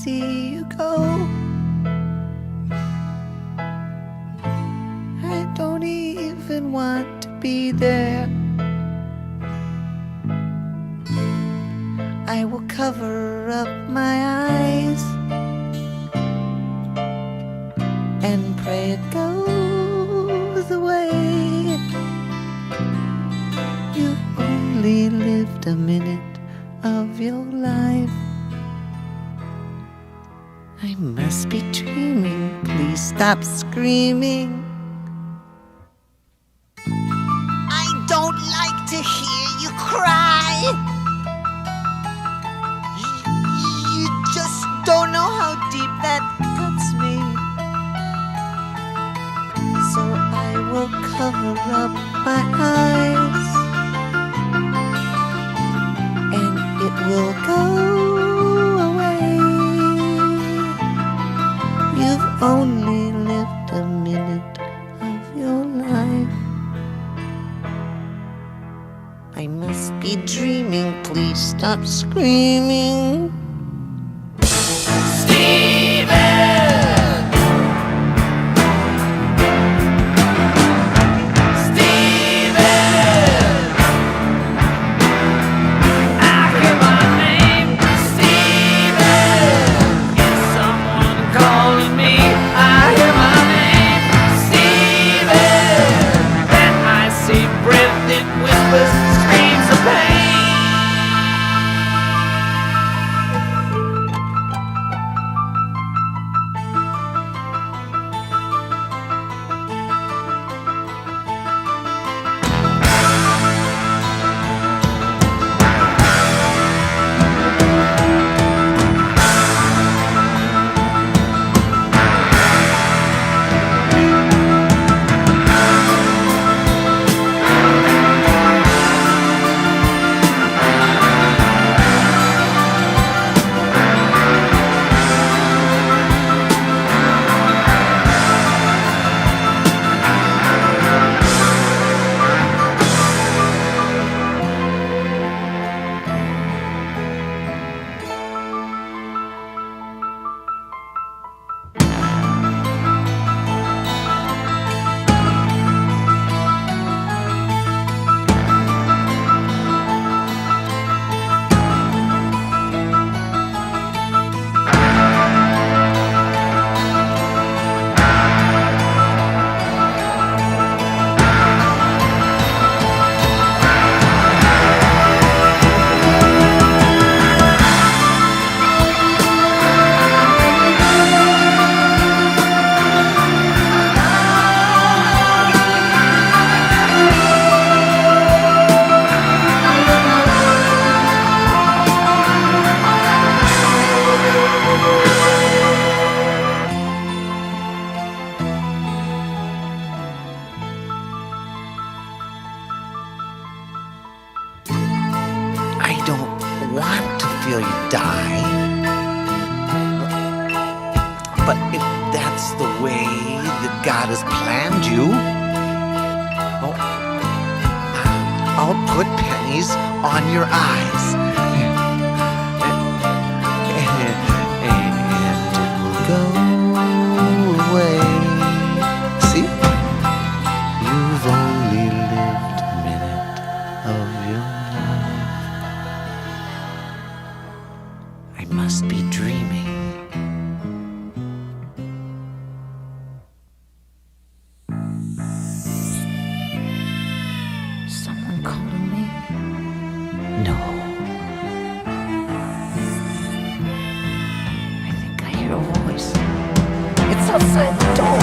see you go. I don't even want to be there. I will cover up my eyes and pray it goes away. You only lived a minute of your life. I must be dreaming. Please stop screaming. I don't like to hear you cry. You just don't know how deep that cuts me. So I will cover up my eyes and it will go away. You've only lived a minute of your life. I must be dreaming. Please stop screaming. Feel you die. But if that's the way that God has planned you, oh, I'll put pennies on your eyes. And it will go away. See? You've only lived a minute of your life. I must be dreaming. Someone calling me? No. I think I hear a voice. It's outside the door.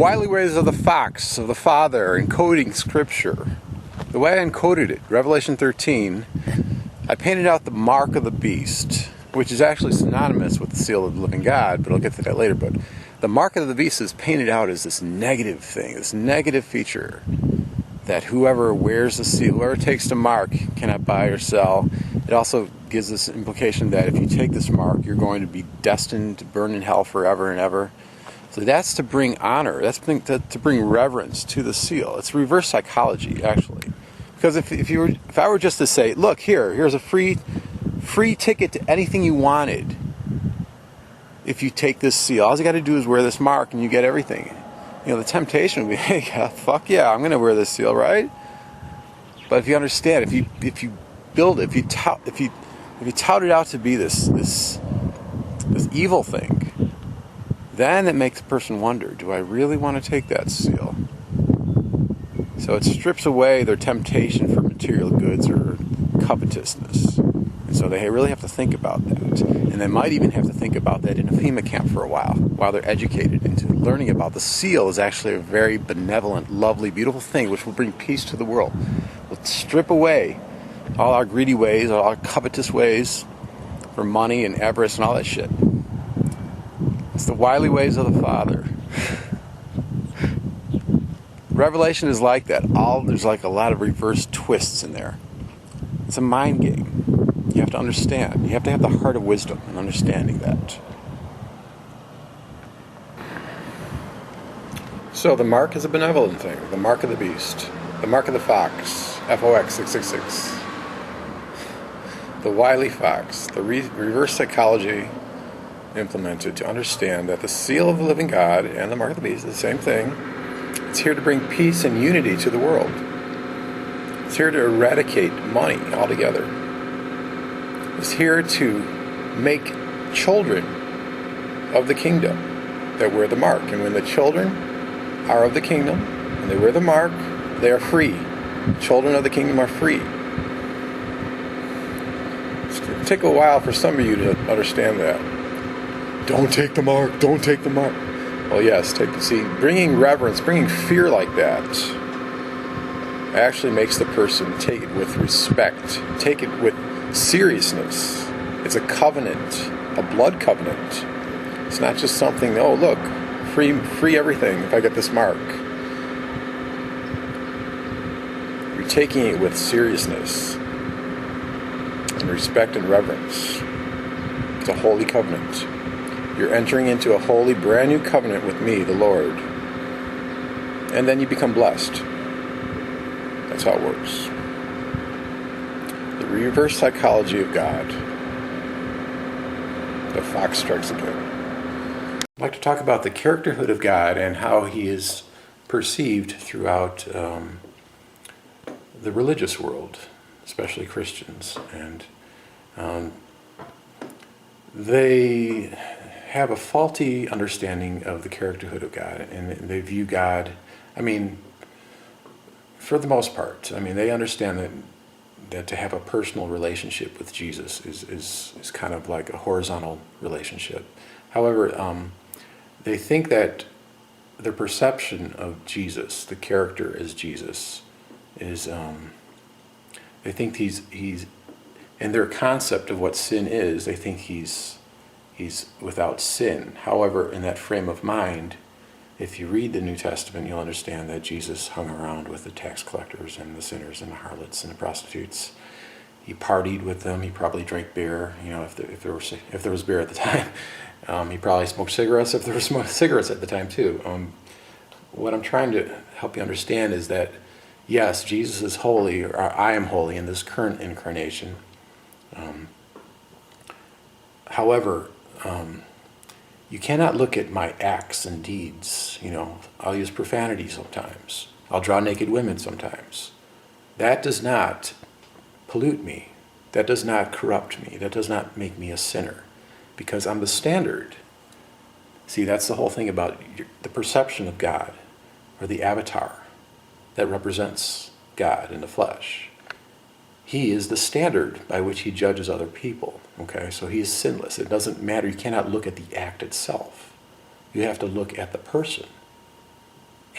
wily ways of the fox, of the father, encoding scripture. The way I encoded it, Revelation 13, I painted out the mark of the beast, which is actually synonymous with the seal of the living God, but I'll get to that later. But the mark of the beast is painted out as this negative thing, this negative feature, that whoever wears the seal, whoever takes the mark, cannot buy or sell. It also gives this implication that if you take this mark, you're going to be destined to burn in hell forever and ever. So that's to bring honor, that's to bring reverence to the seal. It's reverse psychology, actually. Because if I were just to say, look, here's a free ticket to anything you wanted. If you take this seal, all you got to do is wear this mark and you get everything. The temptation would be, hey, fuck yeah, I'm going to wear this seal, right? But if you understand, if you build it, if you tout it out to be this evil thing, then it makes a person wonder, do I really want to take that seal? So it strips away their temptation for material goods or covetousness. And so they really have to think about that. And they might even have to think about that in a FEMA camp for a while they're educated into learning about the seal is actually a very benevolent, lovely, beautiful thing which will bring peace to the world. Will strip away all our greedy ways, all our covetous ways for money and avarice and all that shit. It's the wily ways of the Father. Revelation is like that. There's like a lot of reverse twists in there. It's a mind game. You have to understand. You have to have the heart of wisdom and understanding that. So the mark is a benevolent thing. The mark of the beast. The mark of the fox. FOX 666. The wily fox. The reverse psychology implemented to understand that the seal of the living God and the mark of the beast is the same thing. It's here to bring peace and unity to the world. It's here to eradicate money altogether. It's here to make children of the kingdom that wear the mark. And when the children are of the kingdom and they wear the mark, they are free. Children of the kingdom are free. It's going to take a while for some of you to understand that. Don't take the mark. Don't take the mark. Well, yes, bringing reverence, bringing fear like that actually makes the person take it with respect, take it with seriousness. It's a covenant, a blood covenant. It's not just something, oh, look, free everything if I get this mark. You're taking it with seriousness and respect and reverence. It's a holy covenant. You're entering into a holy, brand new covenant with me, the Lord. And then you become blessed. That's how it works. The reverse psychology of God. The fox strikes again. I'd like to talk about the characterhood of God and how he is perceived throughout the religious world, especially Christians. And they have a faulty understanding of the characterhood of God, and they view God, for the most part, they understand that to have a personal relationship with Jesus is kind of like a horizontal relationship. However, they think that their perception of Jesus, the character as Jesus, is they think he's in their concept of what sin is, they think he's without sin. However, in that frame of mind, if you read the New Testament, you'll understand that Jesus hung around with the tax collectors and the sinners and the harlots and the prostitutes. He partied with them. He probably drank beer, if there was beer at the time. He probably smoked cigarettes if there were cigarettes at the time too. What I'm trying to help you understand is that, yes, Jesus is holy, or I am holy in this current incarnation. However, you cannot look at my acts and deeds. I'll use profanity sometimes. I'll draw naked women sometimes. That does not pollute me. That does not corrupt me. That does not make me a sinner, because I'm the standard. See, that's the whole thing about the perception of God, or the avatar that represents God in the flesh. He is the standard by which he judges other people. Okay, so he is sinless. It doesn't matter. You cannot look at the act itself. You have to look at the person.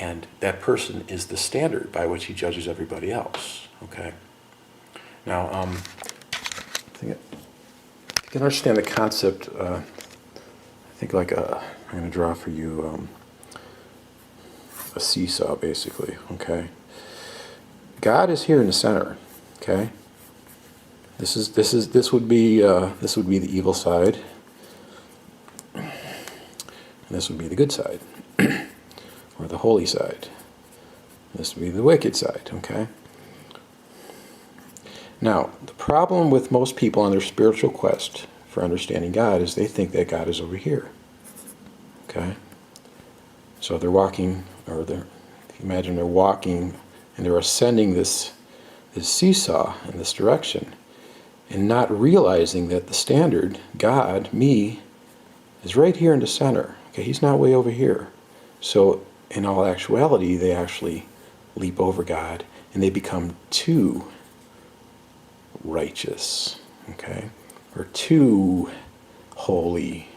And that person is the standard by which he judges everybody else. Okay. Now, I think you can understand the concept. I think like I'm going to draw for you a seesaw, basically. Okay. God is here in the center. Okay. This would be the evil side, and this would be the good side, or the holy side. This would be the wicked side. Okay. Now, the problem with most people on their spiritual quest for understanding God is they think that God is over here. Okay? So they're walking, imagine they're walking and they're ascending this seesaw in this direction and not realizing that the standard, God, me, is right here in the center. Okay, he's not way over here. So in all actuality, they actually leap over God and they become too righteous, okay, or too holy.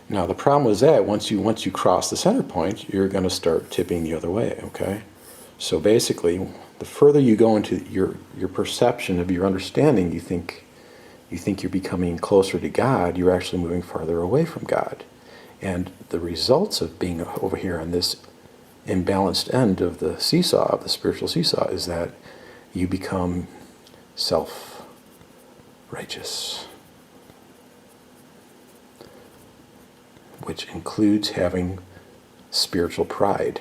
Now the problem is that once you cross the center point, you're going to start tipping the other way, okay? So basically, the further you go into your perception of your understanding, you think you're becoming closer to God, you're actually moving farther away from God. And the results of being over here on this imbalanced end of the seesaw, of the spiritual seesaw, is that you become self-righteous, which includes having spiritual pride,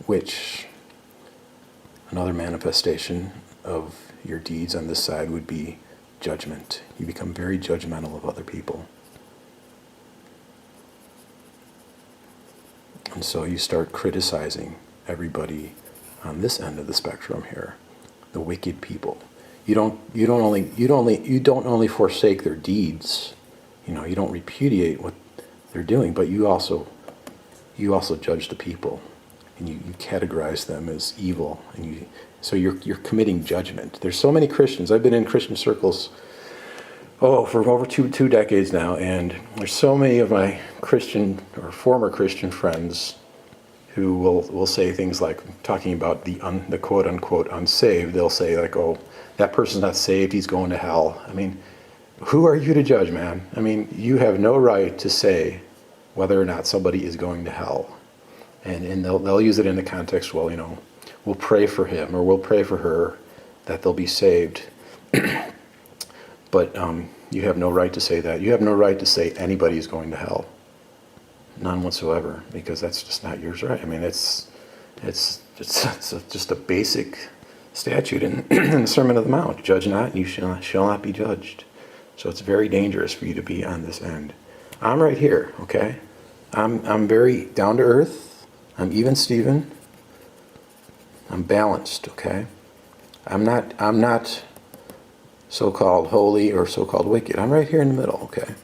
which another manifestation of your deeds on this side would be judgment. You become very judgmental of other people. And so you start criticizing everybody on this end of the spectrum here, the wicked people. You don't only forsake their deeds, you don't repudiate what they're doing, but you also judge the people, and you categorize them as evil, and so you're committing judgment. There's so many Christians. I've been in Christian circles for over two decades now, and there's so many of my Christian or former Christian friends who will say things like, talking about the quote unquote unsaved, they'll say like, oh, that person's not saved, he's going to hell. I mean, who are you to judge, man? I mean, you have no right to say whether or not somebody is going to hell. And they'll use it in the context, well, we'll pray for him or we'll pray for her that they'll be saved. But you have no right to say that. You have no right to say anybody is going to hell. None whatsoever, because that's just not yours, right? I mean, it's just a basic statute in the Sermon on the Mount. Judge not, and you shall not be judged. So it's very dangerous for you to be on this end. I'm right here, okay? I'm very down to earth. I'm even Steven. I'm balanced, okay? I'm not so-called holy or so-called wicked. I'm right here in the middle, okay?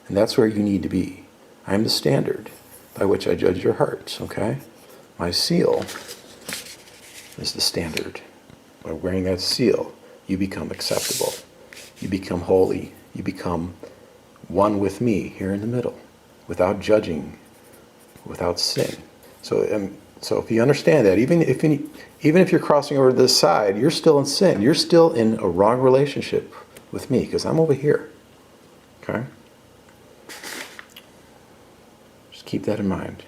And that's where you need to be. I'm the standard by which I judge your hearts, okay? My seal is the standard. By wearing that seal, you become acceptable. You become holy. You become one with me here in the middle, without judging, without sin. So if you understand that, even if you're crossing over to this side, you're still in sin. You're still in a wrong relationship with me, because I'm over here. Okay? Just keep that in mind.